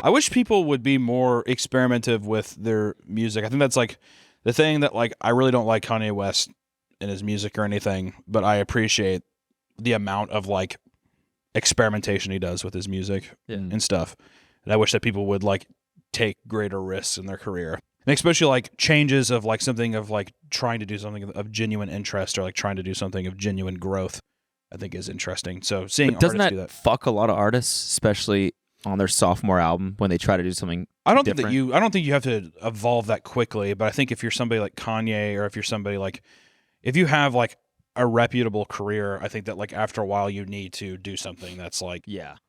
I wish people would be more experimentative with their music. I think that's like the thing that like I really don't like Kanye West in his music or anything, but I appreciate the amount of like experimentation he does with his music and stuff. And I wish that people would like take greater risks in their career. And especially like changes of like something of like trying to do something of genuine interest or like trying to do something of genuine growth, I think is interesting. So seeing doesn't artists do that that fuck a lot of artists, especially on their sophomore album when they try to do something I don't different? think you have to evolve that quickly, but I think if you're somebody like Kanye or if you're somebody like if you have like a reputable career, I think that like after a while you need to do something that's like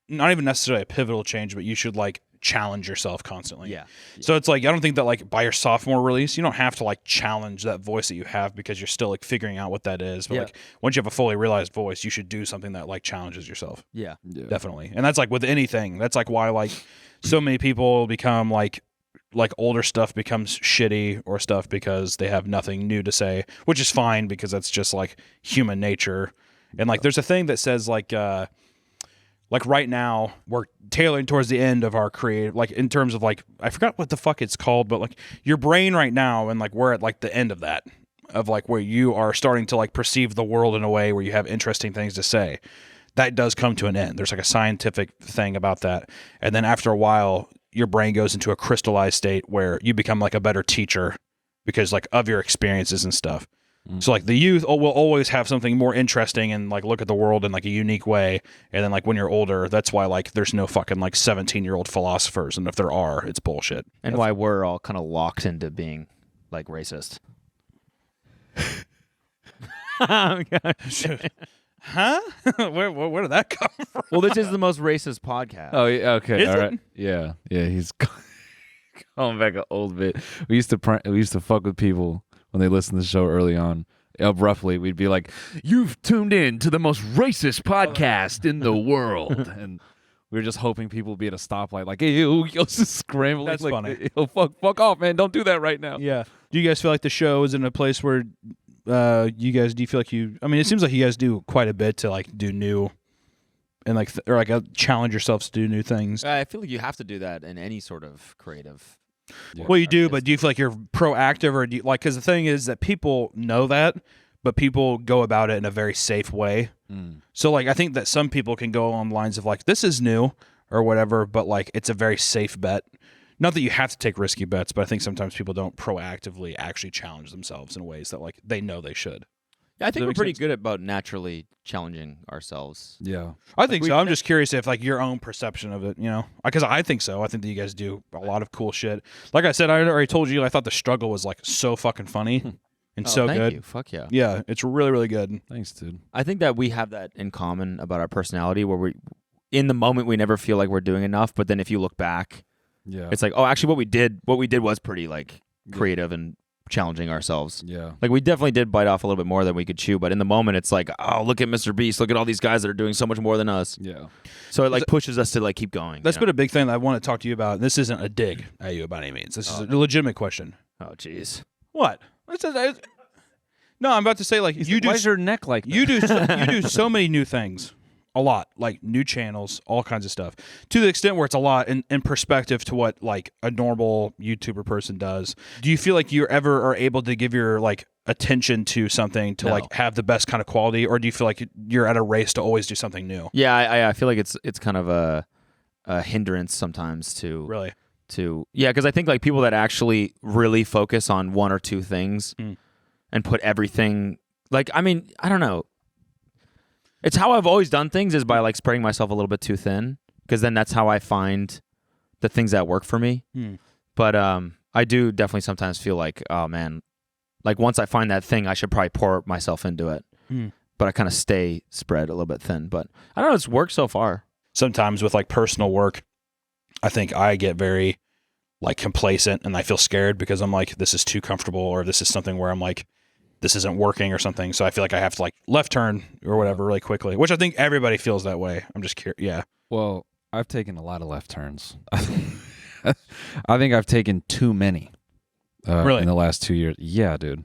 not even necessarily a pivotal change, but you should like challenge yourself constantly. Yeah. So it's like I don't think that like by your sophomore release you don't have to like challenge that voice that you have because you're still like figuring out what that is. But like once you have a fully realized voice, you should do something that like challenges yourself. Yeah. Definitely. And that's like with anything. That's like why like so many people become like older stuff becomes shitty or stuff because they have nothing new to say, which is fine because that's just like human nature. And like there's a thing that says like right now we're tailoring towards the end of our creative, like in terms of like I forgot what the fuck it's called, but like your brain right now and like we're at like the end of that, of like where you are starting to like perceive the world in a way where you have interesting things to say. That does come to an end. There's like a scientific thing about that. And then after a while your brain goes into a crystallized state where you become like a better teacher because like of your experiences and stuff. So like the youth will always have something more interesting and like look at the world in like a unique way. And then like when you're older, that's why like there's no fucking like 17-year-old philosophers. And if there are, it's bullshit. And why we're all kind of locked into being like racist. Huh? Where did that come from? Well, this is the most racist podcast. Oh, yeah, okay. Is all it? right. Yeah. He's going back an old bit. We used to fuck with people when they listened to the show early on. Abruptly, we'd be like, "You've tuned in to the most racist podcast in the world," and we were just hoping people would be at a stoplight, like, "Hey, you'll just scrambling." That's like, funny. "Yo, fuck off, man! Don't do that right now." Yeah. Do you guys feel like the show is in a place where you guys do you feel like you? I mean, it seems like you guys do quite a bit to like do new and like or like challenge yourselves to do new things. I feel like you have to do that in any sort of creative. Well, you do, but do you feel like you're proactive, or do you like? Because the thing is that people know that, but people go about it in a very safe way. So, like, I think that some people can go along the lines of like, this is new or whatever, but like, it's a very safe bet. Not that you have to take risky bets, but I think sometimes people don't proactively actually challenge themselves in ways that like they know they should. Yeah, I think that we're make pretty sense? good about naturally challenging ourselves. Yeah. I think so. I'm just curious if like your own perception of it, you know, because I think so. I think that you guys do a lot of cool shit. Like I said, I already told you, I thought the struggle was like so fucking funny and so thank good. you. Fuck yeah. Yeah, it's really, really good. Thanks, dude. I think that we have that in common about our personality, where we, in the moment, we never feel like we're doing enough. But then if you look back, Yeah. it's like, oh, actually, what we did was pretty like creative and challenging ourselves. Yeah. Like we definitely did bite off a little bit more than we could chew, but in the moment it's like, oh, look at Mr. Beast, look at all these guys that are doing so much more than us. Yeah. So it like pushes us to like keep going. That's been a big thing that I want to talk to you about. This isn't a dig at you by any means. This is a legitimate question. Oh jeez. What? No, I'm about to say like you do. Why is your neck like that? You do so many new things, a lot, like new channels, all kinds of stuff, to the extent where it's a lot in perspective to what like a normal YouTuber person does. Do you feel like you ever are able to give your like attention to something to like have the best kind of quality, or do you feel like you're at a race to always do something new? Yeah, I feel like it's kind of a hindrance sometimes to Really? because I think like people that actually really focus on one or two things and put everything, like, I mean, I don't know. It's how I've always done things, is by like spreading myself a little bit too thin, because then that's how I find the things that work for me. But I do definitely sometimes feel like, oh man, like once I find that thing, I should probably pour myself into it. But I kind of stay spread a little bit thin. But I don't know, it's worked so far. Sometimes with like personal work, I think I get very like complacent and I feel scared because I'm like, this is too comfortable, or this is something where I'm like, this isn't working or something. So I feel like I have to like left turn or whatever really quickly, which I think everybody feels that way. I'm just curious. Yeah. Well, I've taken a lot of left turns. I think I've taken too many Really? in the last 2 years. Yeah, dude.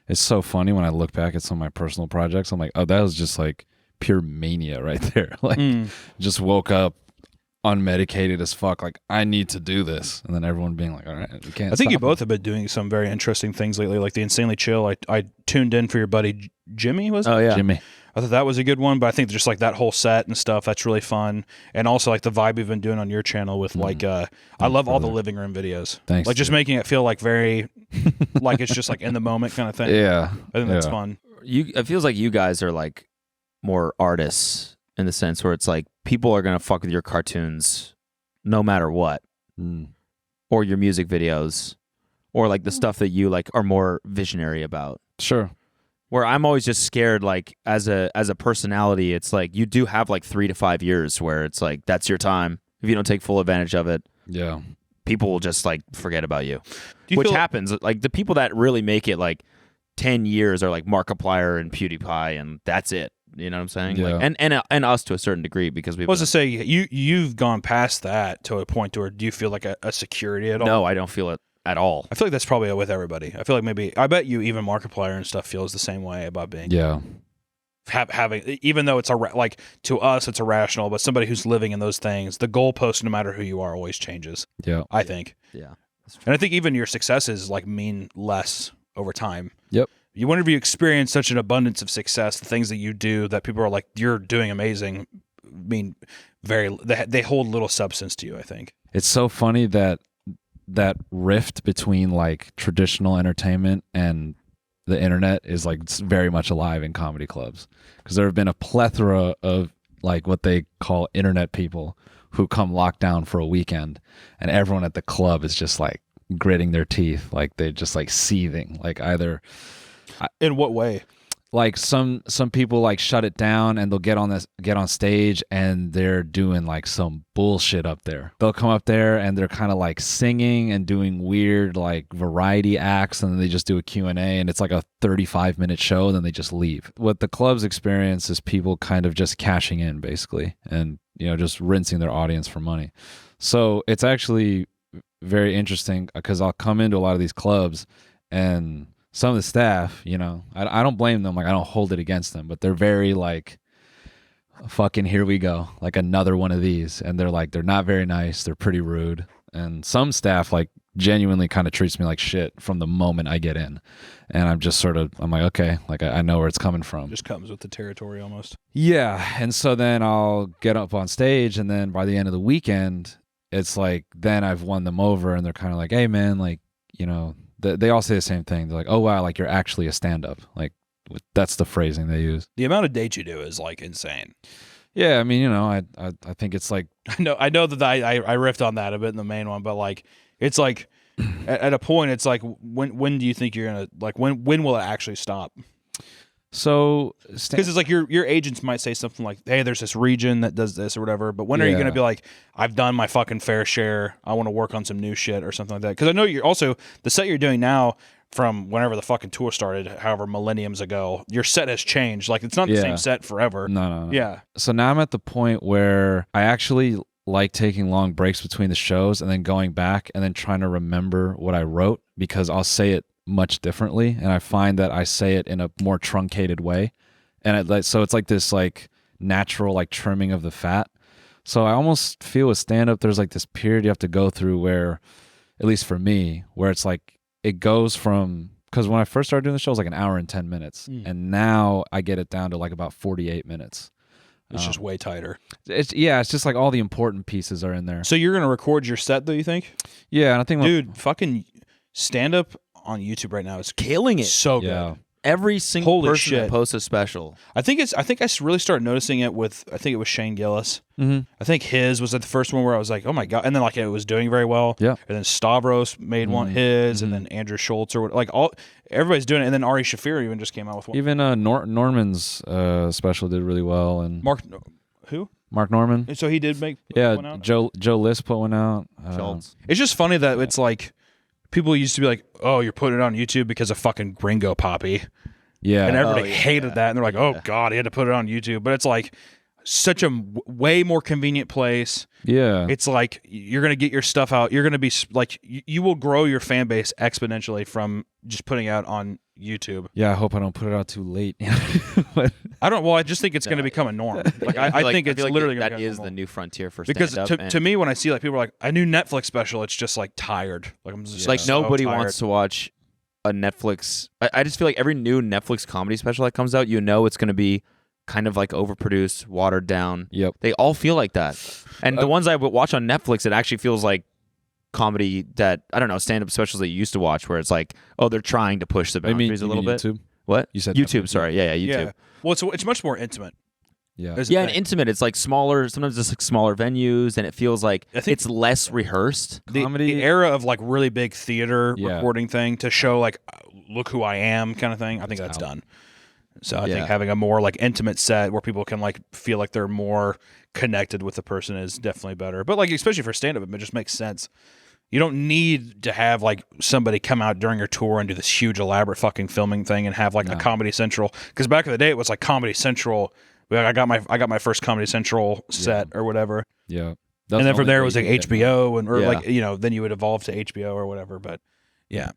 It's so funny when I look back at some of my personal projects. I'm like, oh, that was just like pure mania right there. Like just woke up unmedicated as fuck. Like, I need to do this. And then everyone being like, all right, we can't I think you stop both have been doing some very interesting things lately, like the Insanely Chill. I tuned in for your buddy Jimmy, was it? Oh, it. yeah. Jimmy. I thought that was a good one, but I think just like that whole set and stuff, that's really fun. And also like the vibe you've been doing on your channel with like, I love all the living room videos. Thanks, Like just dude. making it feel like very, like it's just like in the moment kind of thing. Yeah. I think that's fun. It feels like you guys are like more artists in the sense where it's like people are gonna fuck with your cartoons no matter what, or your music videos, or like the stuff that you like are more visionary about. Sure. Where I'm always just scared, like as a personality, it's like you do have like 3 to 5 years where it's like that's your time. If you don't take full advantage of it, Yeah. people will just like forget about you. Do you Which feel- happens. Like the people that really make it like 10 years are like Markiplier and PewDiePie, and that's it. You know what I'm saying? Yeah. Like, and us to a certain degree because we've I was to say you've gone past that to a point to where do you feel like a security at all? no, I don't feel it at all. I feel like that's probably with everybody. I feel like I bet you even Markiplier and stuff feels the same way about being Yeah. having, even though it's like to us it's irrational, but somebody who's living in those things, the goalpost, no matter who you are, always changes. Yeah. I think, Yeah. and I think even your successes like mean less over time. Yep. Whenever you experience such an abundance of success, the things that you do that people are like you're doing amazing, mean they hold little substance to you. I think It's so funny that rift between like traditional entertainment and the internet is like it's very much alive in comedy clubs because there have been a plethora of like what they call internet people who come locked down for a weekend, and everyone at the club is just like gritting their teeth, like they're just like seething, like either in what way? like some people like shut it down and they'll get on stage and they're doing like some bullshit up there. They'll come up there and they're kind of like singing and doing weird like variety acts, and then they just do a Q&A, and it's like a 35-minute show, and then they just leave. What the clubs experience is people kind of just cashing in basically, and just rinsing their audience for money. So it's actually very interesting because I'll come into a lot of these clubs and some of the staff, I don't blame them. Like, I don't hold it against them, but they're very like, fucking here we go. Like another one of these. And they're not very nice. They're pretty rude. And some staff like genuinely kind of treats me like shit from the moment I get in. And I'm like, okay, like I know where it's coming from. Just comes with the territory almost. Yeah. And so then I'll get up on stage, and then by the end of the weekend, it's like, then I've won them over, and they're kind of like, hey man, like, they all say the same thing. They're like, oh wow, like you're actually a stand-up. Like that's the phrasing they use. The amount of dates you do is like insane. Yeah, I mean, I think it's like I know that I riffed on that a bit in the main one, but like it's like at a point it's like when do you think you're gonna like when will it actually stop? so Because it's like your agents might say something like, hey, there's this region that does this or whatever, but when are you Yeah. going to be like, I've done my fucking fair share, I want to work on some new shit or something like that? Because I know you're also, the set you're doing now from whenever the fucking tour started, however millenniums ago, your set has changed. Like it's not the Yeah. same set forever. no. Yeah. So now I'm at the point where I actually like taking long breaks between the shows and then going back and then trying to remember what I wrote, because I'll say it much differently, and I find that I say it in a more truncated way, and so it's like this like natural like trimming of the fat. So I almost feel with stand-up there's like this period you have to go through where, at least for me, where it's like it goes from, because when I first started doing the show it was like an hour and 10 minutes, and now I get it down to like about 48 minutes. It's just way tighter. It's just like all the important pieces are in there. So you're going to record your set, though, you think? Yeah, and I think Dude, fucking stand up on YouTube right now is Killing it. so good. yeah. Every single Holy person shit. that posts a special. I think I really started noticing it with, I think it was Shane Gillis. Mm-hmm. I think his was the first one where I was like, oh my God. And then like it was doing very well. Yeah. And then Stavros made one his, and then Andrew Schultz or like everybody's doing it. And then Ari Shafir even just came out with one. Even Norman's special did really well, and Who? Mark Norman. And so he did make Yeah, one out? Joe List put one out. Schultz. It's just funny that it's like people used to be like, oh, you're putting it on YouTube because of fucking Gringo Poppy. Yeah, And everybody yeah. hated that. And they're like, oh, God, he had to put it on YouTube. But it's like such a way more convenient place. yeah, It's like you're going to get your stuff out. You're going to be like, you will grow your fan base exponentially from just putting out on YouTube. Yeah, I hope I don't put it out too late. I just think it's going to become a norm. Like I think it's literally that gonna is become the new frontier for because stand-up. to me, when I see like people are like a new Netflix special, it's just like tired. Like I'm just like so nobody tired. wants to watch a Netflix. I just feel like every new Netflix comedy special that comes out, it's going to be kind of like overproduced, watered down. Yep. They all feel like that. And the ones I would watch on Netflix, it actually feels like comedy that, I don't know, stand-up specials that you used to watch where it's like, oh, they're trying to push the boundaries a little bit. YouTube? What? You said YouTube, Netflix. sorry. Yeah, YouTube. Yeah. Well, it's much more intimate. Yeah. Is the Yeah, and thing. intimate. It's like smaller, sometimes it's like smaller venues, and it feels like I think- it's less rehearsed. The era of like really big theater Yeah. recording thing to show like look who I am kind of thing. I think that's done. So I Yeah. think having a more like intimate set where people can like feel like they're more connected with the person is definitely better. But like especially for stand up, it just makes sense. You don't need to have like somebody come out during your tour and do this huge elaborate fucking filming thing and have like a Comedy Central, because back in the day it was like Comedy Central. I got my first Comedy Central set or whatever. Yeah. And then from there it was like HBO. HBO and or Yeah. like then you would evolve to HBO or whatever. But yeah,